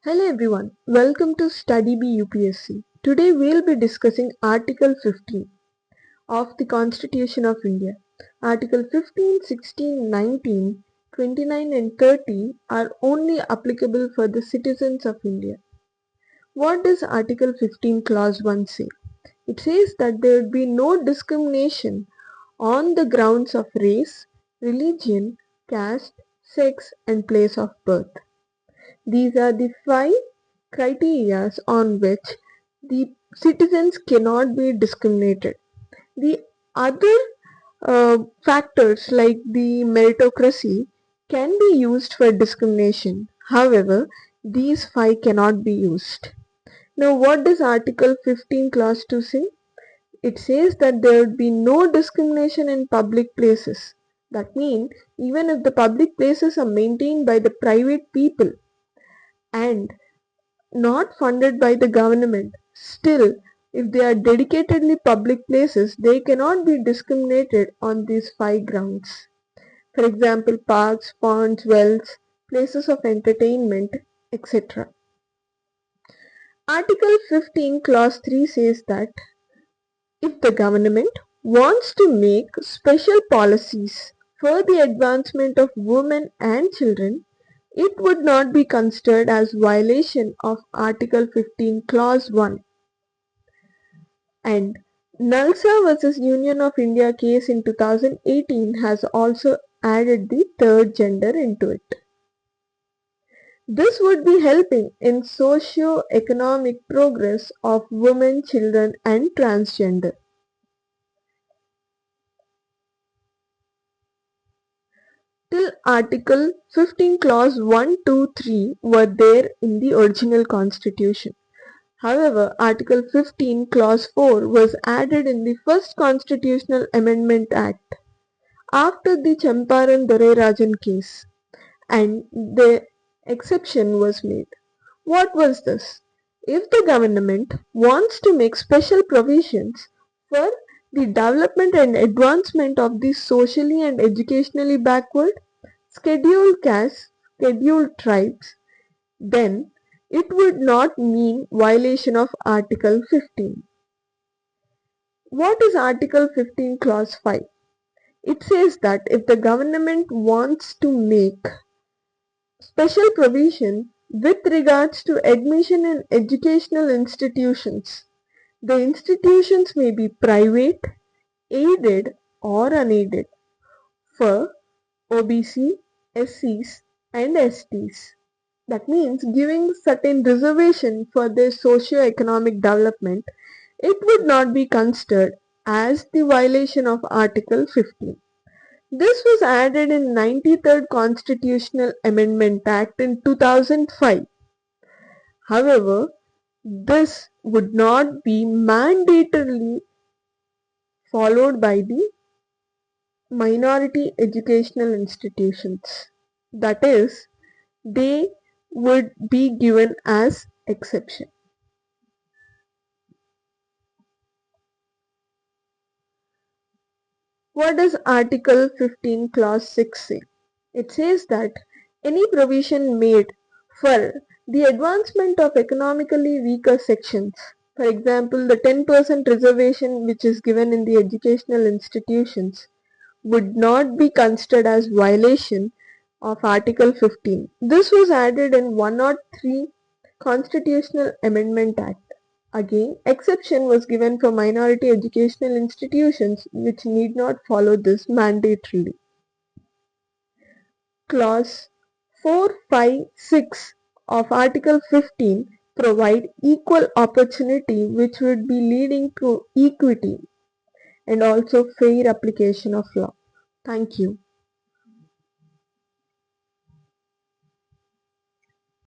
Hello everyone, welcome to StudybeeUPSC. Today we'll be discussing Article 15 of the Constitution of India. Article 15, 16, 19, 29 and 30 are only applicable for the citizens of India. What does Article 15 Clause 1 say? It says that there would be no discrimination on the grounds of race, religion, caste, sex and place of birth. These are the 5 criteria on which the citizens cannot be discriminated. The other factors like the meritocracy can be used for discrimination. However, these 5 cannot be used. Now, what does Article 15 Clause 2 say? It says that there would be no discrimination in public places. That means, even if the public places are maintained by the private people and not funded by the government, still, if they are dedicatedly public places, they cannot be discriminated on these 5 grounds. For example, parks, ponds, wells, places of entertainment, etc. Article 15 Clause 3 says that if the government wants to make special policies for the advancement of women and children, it would not be considered as violation of Article 15 Clause 1. And Nalsa vs. Union of India case in 2018 has also added the third gender into it. This would be helping in socio-economic progress of women, children and transgender. Till Article 15 Clause 1, 2, 3 were there in the original constitution. However, Article 15 Clause 4 was added in the first Constitutional Amendment Act after the Champaran Dorairajan case, and the exception was made. What was this? If the government wants to make special provisions for the development and advancement of the socially and educationally backward, scheduled castes, scheduled tribes, then it would not mean violation of Article 15. What is Article 15 Clause 5? It says that if the government wants to make special provision with regards to admission in educational institutions, the institutions may be private, aided or unaided for OBC, SCs and STs. That means giving certain reservation for their socio-economic development, it would not be considered as the violation of Article 15. This was added in 93rd Constitutional Amendment Act in 2005. However, this would not be mandatorily followed by the minority educational institutions. That is, they would be given as exception. What does Article 15 Clause 6 say? It says that any provision made for the advancement of economically weaker sections, for example, the 10% reservation which is given in the educational institutions, would not be considered as violation of Article 15. This was added in 103 Constitutional Amendment Act. Again, exception was given for minority educational institutions which need not follow this mandatorily. Clause 4, 5, 6 of Article 15 provide equal opportunity which would be leading to equity and also fair application of law. Thank you.